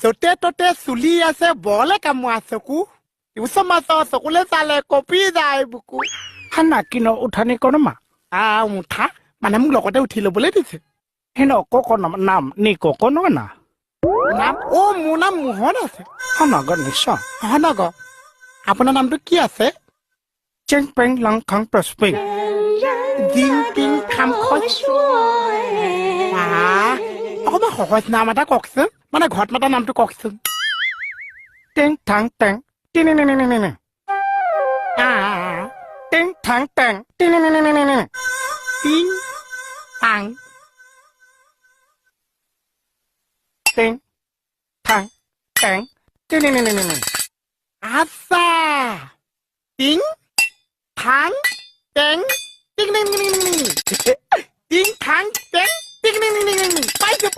য'তে ত'তে চুলি আছে বলে কামোৱা চকু ওচৰ মাছৰ চকুলে চালে কপি যায় বুকু হানা কিনো উঠানি কৰ্মা উঠা মানে মোক লগতে উঠি ল'বলৈ দিছে হেন ককন নাম নি ককন না নাম মোৰ নাম মোহন আছে হনগৰ নিশ্চয় হনগ আপোনাৰ নামটো কি আছে চেং পেং লাং খাং প্ৰস্পেং জিং পিং খাম খচ অকণমান সহজ নাম এটা কওকচোন মানে ঘৰত মাতা নামটো কওকচোন টেং থাং টেং টিনি নি নি নি নি টেং থাং টেং টিনি নি নি নি নি টিং টাং টেং থাং টেং টিনি নি নি নি আচ্ছা টিং থাং টেং টিং টিং টিং টিং টিং থাং টেং টিং টিং টিং টিং পাইছো